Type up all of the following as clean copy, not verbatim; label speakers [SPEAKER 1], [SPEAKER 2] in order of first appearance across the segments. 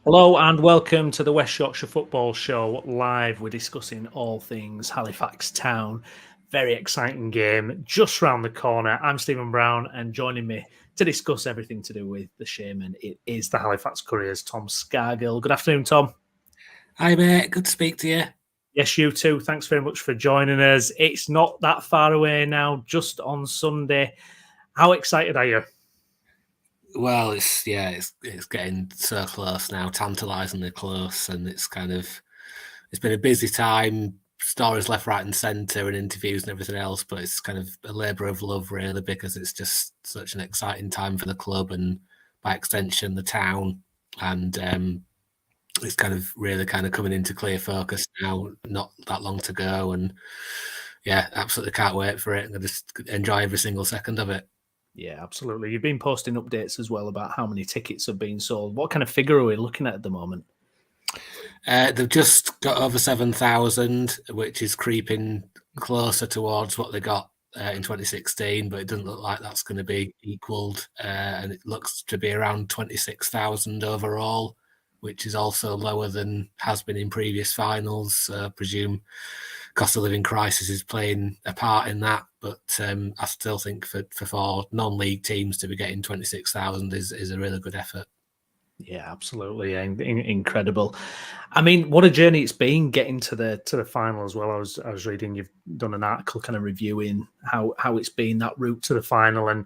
[SPEAKER 1] Hello and welcome to the West Yorkshire Football Show live. We're discussing all things Halifax Town. Very exciting game just round the corner. I'm Stephen Brown, and joining me to discuss everything to do with the Shaman, it is the Halifax Courier's Tom Scargill. Good afternoon, Tom.
[SPEAKER 2] Hi, mate. Good to speak to you.
[SPEAKER 1] Yes, you too. Thanks very much for joining us. It's not that far away now, just on Sunday. How excited are you?
[SPEAKER 2] Well, it's getting so close now, tantalisingly close, and it's been a busy time. Stories left, right, and centre, and interviews and everything else. But it's kind of a labour of love, really, because it's just such an exciting time for the club and, by extension, the town. And it's really coming into clear focus now. Not that long to go, and yeah, absolutely can't wait for it. I just enjoy every single second of it.
[SPEAKER 1] Yeah, absolutely. You've been posting updates as well about how many tickets have been sold. What kind of figure are we looking at the moment?
[SPEAKER 2] They've just got over 7,000, which is creeping closer towards what they got in 2016, but it doesn't look like that's going to be equalled. And it looks to be around 26,000 overall, which is also lower than has been in previous finals. I presume cost of living crisis is playing a part in that, but I still think for four non-league teams to be getting 26,000 is a really good effort.
[SPEAKER 1] Yeah, absolutely. Incredible. I mean, what a journey it's been getting to the final as well. I was reading you've done an article kind of reviewing how it's been, that route to the final, and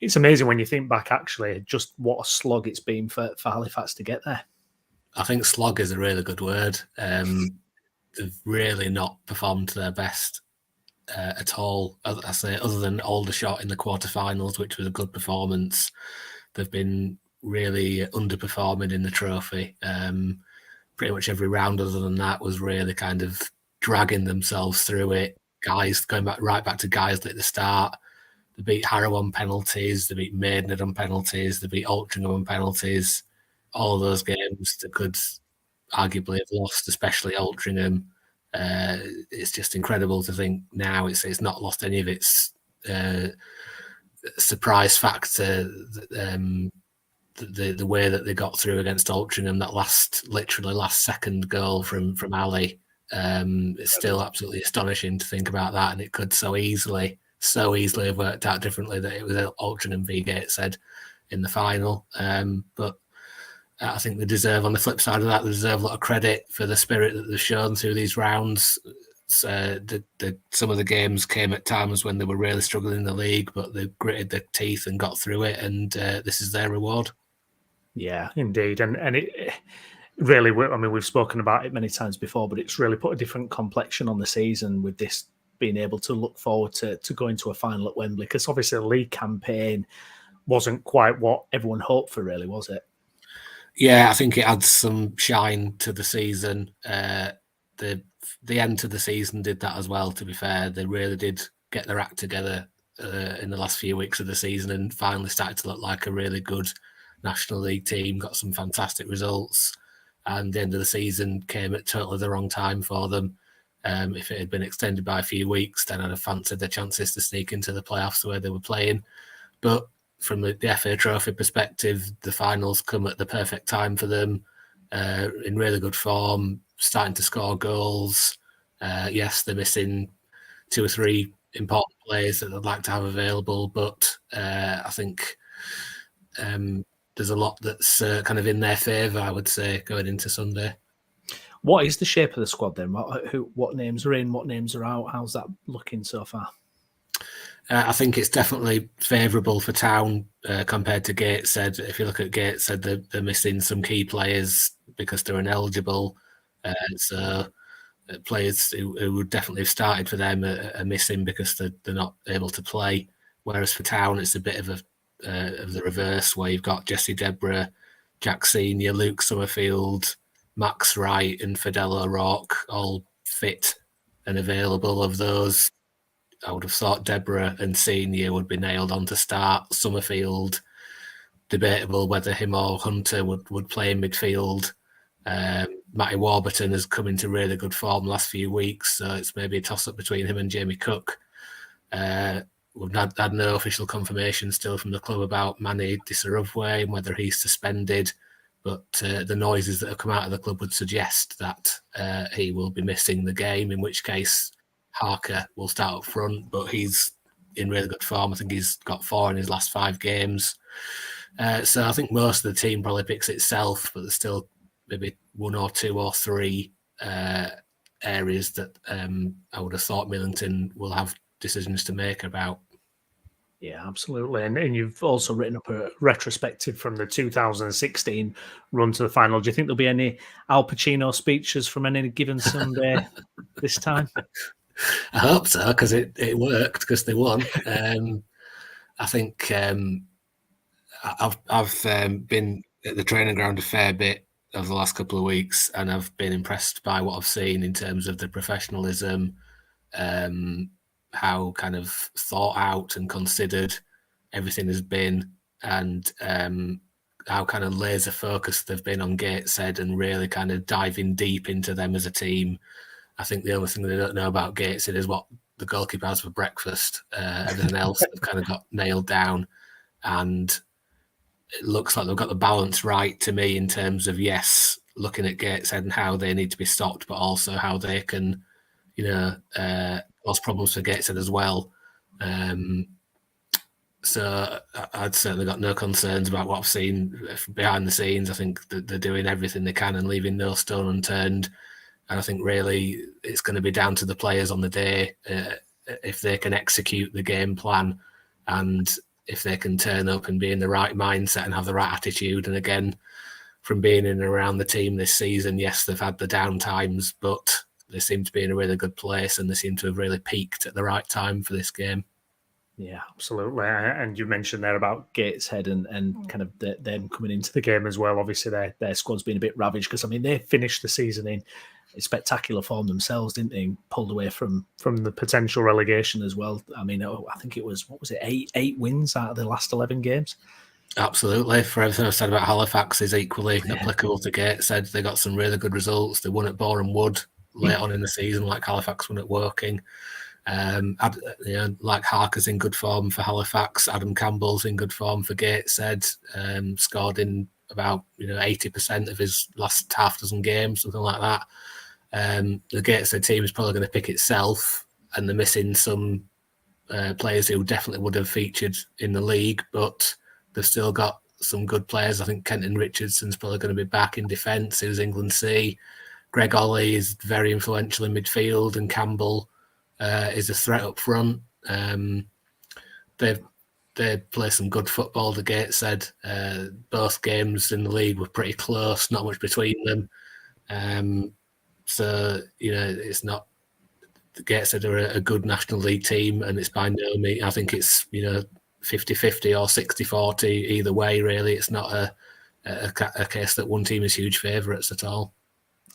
[SPEAKER 1] it's amazing when you think back actually just what a slog it's been for Halifax to get there.
[SPEAKER 2] I think slog is a really good word. They've really not performed to their best at all. I say, other than Aldershot in the quarterfinals, which was a good performance, they've been really underperforming in the trophy. Pretty much every round other than that was really kind of dragging themselves through it. Guys going right back to Guiseley at the start. They beat Harrow on penalties. They beat Maidenhead on penalties. They beat Altrincham on penalties. All of those games they could arguably have lost, especially Altrincham. It's just incredible to think now it's not lost any of its surprise factor. The way that they got through against Altrincham, that last second goal from Ali, it's still absolutely astonishing to think about that, and it could so easily have worked out differently that it was Altrincham v Gateshead in the final. But I think they deserve, on the flip side of that, they deserve a lot of credit for the spirit that they've shown through these rounds. Some of the games came at times when they were really struggling in the league, but they gritted their teeth and got through it, and this is their reward.
[SPEAKER 1] Yeah, indeed. And it really, I mean, we've spoken about it many times before, but it's really put a different complexion on the season with this being able to look forward to going to a final at Wembley, because obviously the league campaign wasn't quite what everyone hoped for, really, was it?
[SPEAKER 2] Yeah, I think it adds some shine to the season. The end to the season did that as well, to be fair. They really did get their act together in the last few weeks of the season and finally started to look like a really good National League team, got some fantastic results, and the end of the season came at totally the wrong time for them. If it had been extended by a few weeks, then I'd have fancied their chances to sneak into the playoffs the way they were playing. But from the FA Trophy perspective, the finals come at the perfect time for them, in really good form, starting to score goals. Yes, they're missing 2 or 3 important players that they'd like to have available, but I think there's a lot that's kind of in their favour, I would say, going into Sunday.
[SPEAKER 1] What is the shape of the squad then? What names are in? What names are out? How's that looking so far?
[SPEAKER 2] I think it's definitely favourable for Town compared to Gateshead. If you look at Gateshead, they're missing some key players because they're ineligible. So players who would definitely have started for them are missing because they're not able to play. Whereas for Town, it's a bit of the reverse, where you've got Jesse Deborah, Jack Senior, Luke Summerfield, Max Wright, and Fidel O'Rourke all fit and available. Of those, I would have thought Deborah and Senior would be nailed on to start. Summerfield, debatable whether him or Hunter would play in midfield. Matty Warburton has come into really good form the last few weeks, so it's maybe a toss-up between him and Jamie Cook. We've had no official confirmation still from the club about Manny Disarubwe and whether he's suspended. but the noises that have come out of the club would suggest that he will be missing the game, in which case Harker will start up front, but he's in really good form. I think he's got 4 in his last 5 games. So I think most of the team probably picks itself, but there's still maybe 1 or 2 or 3 areas that I would have thought Millington will have decisions to make about.
[SPEAKER 1] Yeah, absolutely. And you've also written up a retrospective from the 2016 run to the final. Do you think there'll be any Al Pacino speeches from any given Sunday this time?
[SPEAKER 2] I hope so, because it worked, because they won. I think I've been at the training ground a fair bit over the last couple of weeks, and I've been impressed by what I've seen in terms of the professionalism, how kind of thought out and considered everything has been, and how kind of laser focused they've been on Gateshead and really kind of diving deep into them as a team. I think the only thing they don't know about Gateshead is what the goalkeeper has for breakfast. Everything else they've kind of got nailed down, and it looks like they've got the balance right to me in terms of, yes, looking at Gateshead and how they need to be stopped, but also how they can, cause problems for Gateshead as well. So I'd certainly got no concerns about what I've seen behind the scenes. I think that they're doing everything they can and leaving no stone unturned. And I think really it's going to be down to the players on the day if they can execute the game plan, and if they can turn up and be in the right mindset and have the right attitude. And again, from being in and around the team this season, yes, they've had the down times, but they seem to be in a really good place, and they seem to have really peaked at the right time for this game.
[SPEAKER 1] Yeah, absolutely. And you mentioned there about Gateshead and kind of them coming into the game as well. Obviously, their squad's been a bit ravaged because, I mean, they finished the season in spectacular form themselves, didn't they? Pulled away from the potential relegation as well. I mean, I think it was, 8 wins out of the last 11 games?
[SPEAKER 2] Absolutely. For everything I've said about Halifax is equally applicable to Gateshead. They got some really good results. They won at Boreham Wood late on in the season, like Halifax won at Woking. Like Harker's in good form for Halifax. Adam Campbell's in good form for Gateshead. Scored in about 80% of his last half dozen games, something like that. The Gateshead team is probably going to pick itself, and they're missing some players who definitely would have featured in the league, but they've still got some good players. I think Kenton Richardson's probably going to be back in defence. He was England C. Greg Ollie is very influential in midfield, and Campbell is a threat up front. They play some good football, the Gateshead. Both games in the league were pretty close, not much between them. So, it's not... The Gateshead are a good National League team, and it's by no means... I think it's, 50-50 or 60-40 either way, really. It's not a case that one team is huge favourites at all.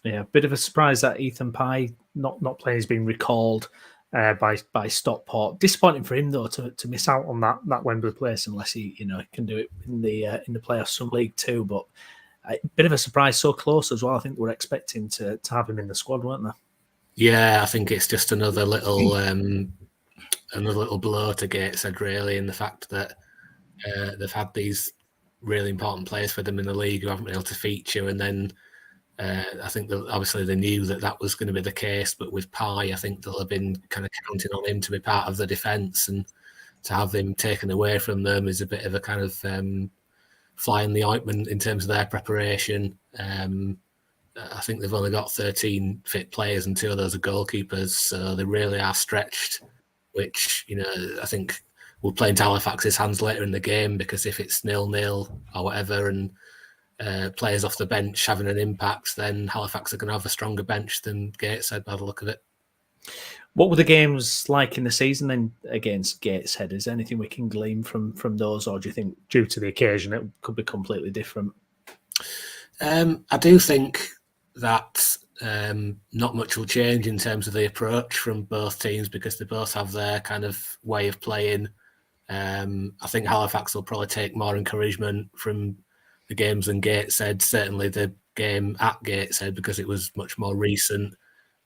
[SPEAKER 1] Yeah, bit of a surprise that Ethan Pye not playing has been recalled by Stockport. Disappointing for him though to miss out on that Wembley place, unless he can do it in the playoffs from League Two. But a bit of a surprise, so close as well. I think they were expecting to have him in the squad, weren't they?
[SPEAKER 2] Yeah, I think it's just another little blow to Gateshead, really, in the fact that they've had these really important players for them in the league who haven't been able to feature, and then I think that obviously they knew that was going to be the case, but with Pye, I think they'll have been kind of counting on him to be part of the defence, and to have him taken away from them is a bit of a kind of fly in the ointment in terms of their preparation. I think they've only got 13 fit players, and 2 of those are goalkeepers, so they really are stretched, which, I think will play into Halifax's hands later in the game, because if it's 0-0 or whatever, and players off the bench having an impact, then Halifax are going to have a stronger bench than Gateshead by the look of it.
[SPEAKER 1] What were the games like in the season then against Gateshead? Is there anything we can glean from those, or do you think due to the occasion it could be completely different?
[SPEAKER 2] I do think that not much will change in terms of the approach from both teams, because they both have their kind of way of playing. I think Halifax will probably take more encouragement from the games than Gateshead, certainly the game at Gateshead, because it was much more recent,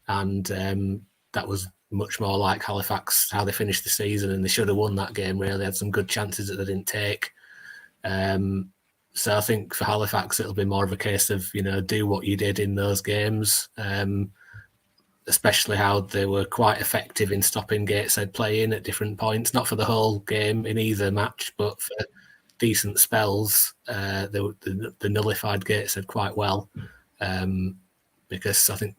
[SPEAKER 2] and that was much more like Halifax, how they finished the season, and they should have won that game, really. They had some good chances that they didn't take. So I think for Halifax, it'll be more of a case of, do what you did in those games, especially how they were quite effective in stopping Gateshead playing at different points, not for the whole game in either match, but for decent spells. They nullified Gateshead quite well, because I think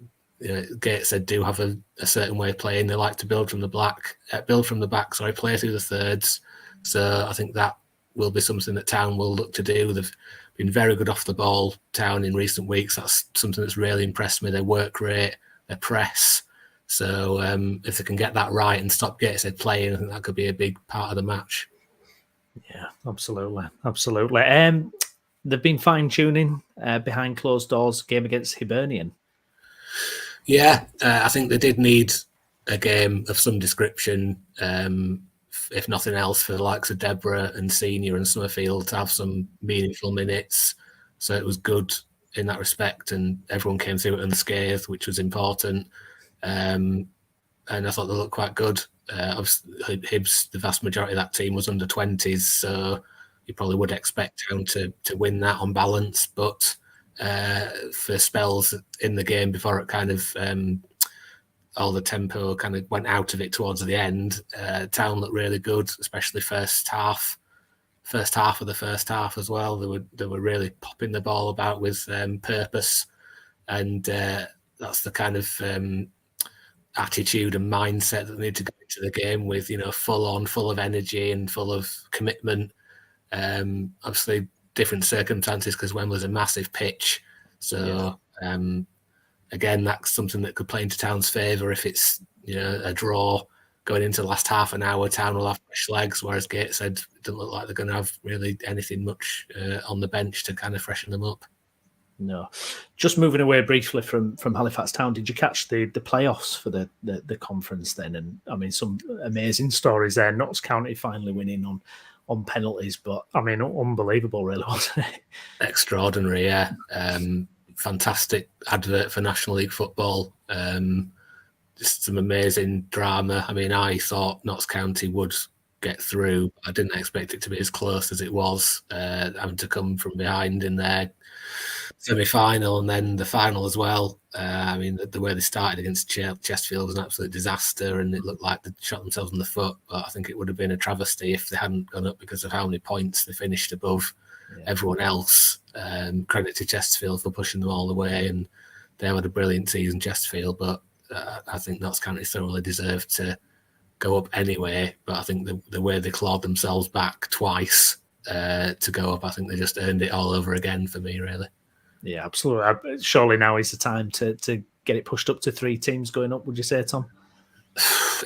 [SPEAKER 2] Gateshead do have a certain way of playing. They like to build from the back, play through the thirds. So I think that will be something that Town will look to do. They've been very good off the ball, Town, in recent weeks. That's something that's really impressed me. Their work rate, their press. So if they can get that right and stop Gateshead playing, I think that could be a big part of the match.
[SPEAKER 1] Yeah, absolutely. They've been fine-tuning behind closed doors game against Hibernian.
[SPEAKER 2] Yeah, I think they did need a game of some description, if nothing else, for the likes of Deborah and Senior and Summerfield to have some meaningful minutes. So it was good in that respect, and everyone came through it unscathed, which was important. And I thought they looked quite good. Obviously, Hibs, the vast majority of that team was under 20s, so you probably would expect Town to win that on balance. But for spells in the game before it kind of all the tempo kind of went out of it towards the end, Town looked really good, especially first half of the first half as well. They were really popping the ball about with purpose, and that's the kind of attitude and mindset that they need to go into the game with, full of energy and full of commitment. Obviously, different circumstances because Wembley's a massive pitch. So, again, that's something that could play into Town's favour if it's a draw going into the last half an hour. Town will have fresh legs, whereas Gateshead doesn't look like they're going to have really anything much on the bench to kind of freshen them up.
[SPEAKER 1] No. Just moving away briefly from Halifax Town, did you catch the playoffs for the conference then? And I mean, some amazing stories there. Notts County finally winning on penalties, but I mean, unbelievable, really, wasn't it?
[SPEAKER 2] Extraordinary, yeah. Fantastic advert for National League football. Just some amazing drama. I mean, I thought Notts County would get through. I didn't expect it to be as close as it was, having to come from behind in their semi-final and then the final as well. I mean, the way they started against Chesterfield was an absolute disaster, and it looked like they shot themselves in the foot. But I think it would have been a travesty if they hadn't gone up because of how many points they finished above everyone else. Credit to Chesterfield for pushing them all the way, and they had a brilliant season, Chesterfield. But I think Notts County thoroughly deserved to go up anyway. But I think the way they clawed themselves back twice to go up, I think they just earned it all over again for me, really.
[SPEAKER 1] Yeah, absolutely. Surely now is the time to get it pushed up to 3 teams going up, would you say, Tom?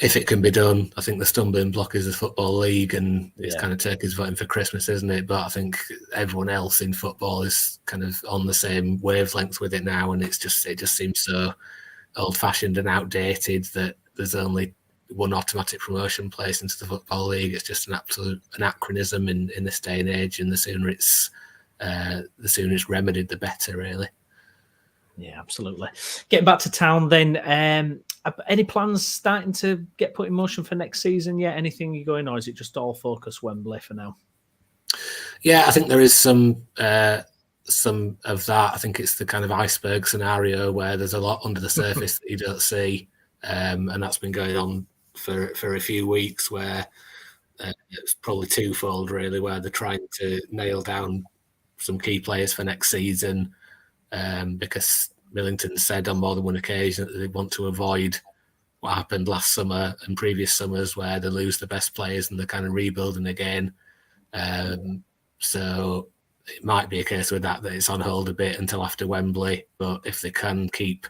[SPEAKER 2] If it can be done. I think the stumbling block is the Football League, and it's kind of turkeys voting for Christmas, isn't it? But I think everyone else in football is kind of on the same wavelength with it now, and it just seems so old-fashioned and outdated that there's only one automatic promotion place into the Football League. It's just an absolute anachronism in this day and age, and the sooner it's remedied, the better, really.
[SPEAKER 1] Yeah, absolutely. Getting back to Town then, any plans starting to get put in motion for next season yet? Anything you going, or is it just all focus Wembley for now?
[SPEAKER 2] Yeah, I think there is some of that. I think it's the kind of iceberg scenario where there's a lot under the surface that you don't see, and that's been going on for a few weeks, where it's probably twofold, really, where they're trying to nail down some key players for next season, because Millington said on more than one occasion that they want to avoid what happened last summer and previous summers where they lose the best players and they're kind of rebuilding again. So it might be a case with that it's on hold a bit until after Wembley. But if they can keep,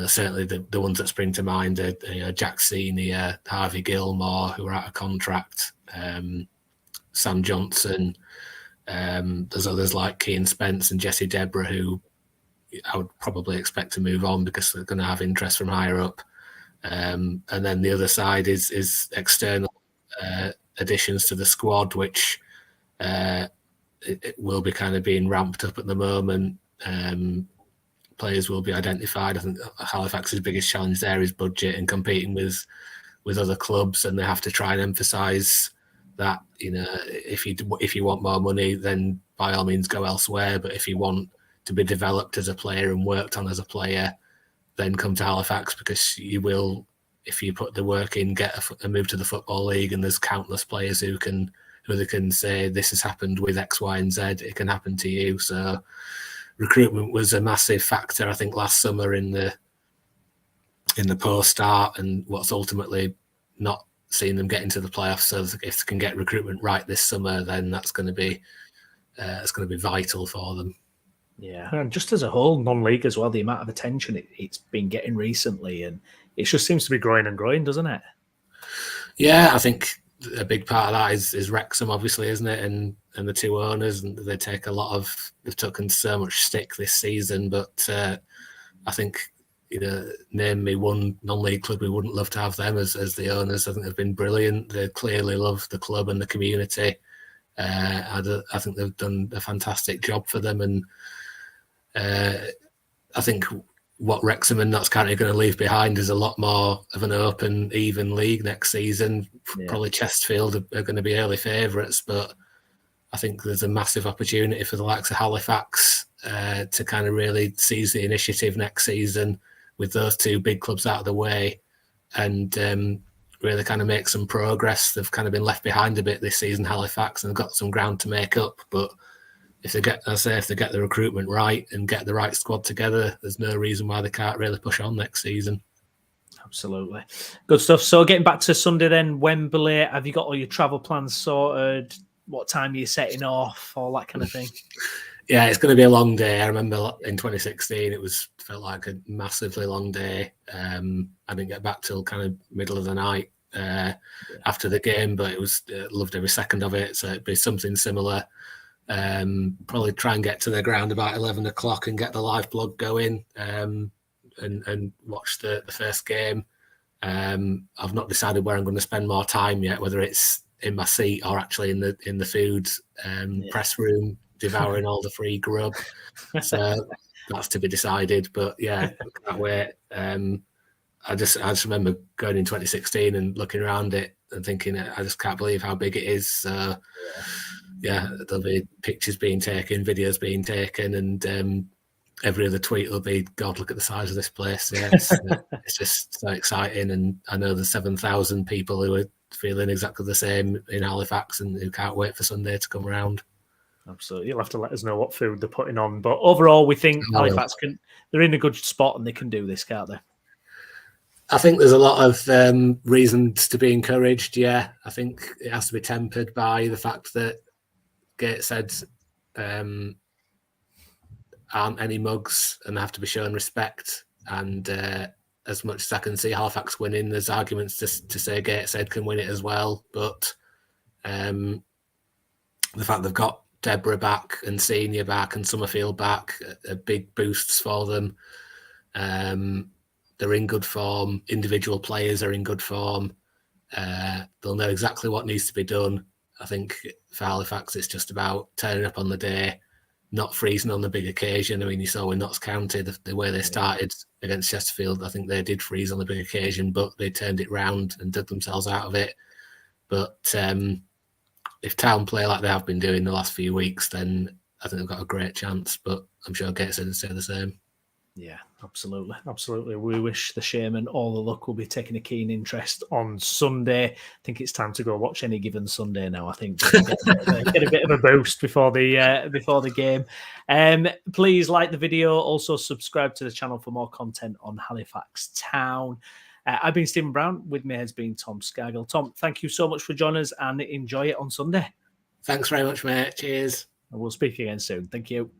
[SPEAKER 2] certainly the ones that spring to mind are Jack Senior, Harvey Gilmore, who are out of contract, Sam Johnson. There's others like Keane Spence and Jesse Deborah, who I would probably expect to move on because they're going to have interest from higher up. And then the other side is external additions to the squad, which it will be kind of being ramped up at the moment. Players will be identified. I think Halifax's biggest challenge there is budget and competing with other clubs, and they have to try and emphasise that if you want more money, then by all means go elsewhere. But if you want to be developed as a player and worked on as a player, then come to Halifax, because you will, if you put the work in, get a move to the Football League. And there's countless players who they can say, this has happened with X, Y, and Z. It can happen to you. So recruitment was a massive factor, I think, last summer in the post start, and what's ultimately not seeing them get into the playoffs. So if they can get recruitment right this summer, then that's going to be vital for them.
[SPEAKER 1] Yeah, and just as a whole, non-league as well, the amount of attention it's been getting recently, and it just seems to be growing and growing, doesn't it?
[SPEAKER 2] Yeah, I think a big part of that is Wrexham, obviously, isn't it? And the two owners, and they've taken so much stick this season. But I think, name me one non-league club we wouldn't love to have them as the owners. I think they've been brilliant. They clearly love the club and the community. I think they've done a fantastic job for them, and I think what Wrexham and Notts County are going to leave behind is a lot more of an open, even league next season. Yeah. Probably Chesterfield are going to be early favourites, but I think there's a massive opportunity for the likes of Halifax to kind of really seize the initiative next season with those two big clubs out of the way, and really kind of make some progress. They've kind of been left behind a bit this season, Halifax, and they've got some ground to make up. But if they get the recruitment right and get the right squad together, there's no reason why they can't really push on next season.
[SPEAKER 1] Absolutely. Good stuff. So getting back to Sunday then, Wembley, have you got all your travel plans sorted? What time are you setting off? All that kind of thing?
[SPEAKER 2] Yeah, it's going to be a long day. I remember in 2016, felt like a massively long day. I didn't get back till kind of middle of the night after the game, but it was loved every second of it. So it'd be something similar. Probably try and get to the ground about 11 o'clock and get the live blog going and watch the first game. I've not decided where I'm going to spend more time yet, whether it's in my seat or actually in the food press room, devouring all the free grub. So that's to be decided. But yeah, I can't wait. I just remember going in 2016 and looking around it and thinking, I just can't believe how big it is. So yeah, there'll be pictures being taken, videos being taken, and every other tweet will be, God, look at the size of this place. Yeah, it's just so exciting. And I know there's 7,000 people who are feeling exactly the same in Halifax and who can't wait for Sunday to come around.
[SPEAKER 1] Absolutely. You'll have to let us know what food they're putting on. But overall, we think Halifax they're in a good spot and they can do this, can't they?
[SPEAKER 2] I think there's a lot of reasons to be encouraged, yeah. I think it has to be tempered by the fact that Gateshead aren't any mugs and they have to be shown respect. And as much as I can see Halifax winning, there's arguments to say Gateshead can win it as well. But the fact they've got Deborah back and Senior back and Summerfield back are big boosts for them. They're in good form. Individual players are in good form. They'll know exactly what needs to be done. I think for Halifax, it's just about turning up on the day, not freezing on the big occasion. I mean, you saw with Notts County, the way they started against Chesterfield, I think they did freeze on the big occasion, but they turned it round and dug themselves out of it. But if Town play like they have been doing the last few weeks, then I think they've got a great chance. But I'm sure Gateshead would say the same.
[SPEAKER 1] Yeah, absolutely. Absolutely. We wish the Shaman all the luck. We'll be taking a keen interest on Sunday. I think it's time to go watch any given Sunday now. I think get a bit of a boost before the game. Please like the video. Also subscribe to the channel for more content on Halifax Town. I've been Stephen Brown. With me has been Tom Scargill. Tom, thank you so much for joining us and enjoy it on Sunday.
[SPEAKER 2] Thanks very much, mate. Cheers.
[SPEAKER 1] And we'll speak again soon. Thank you.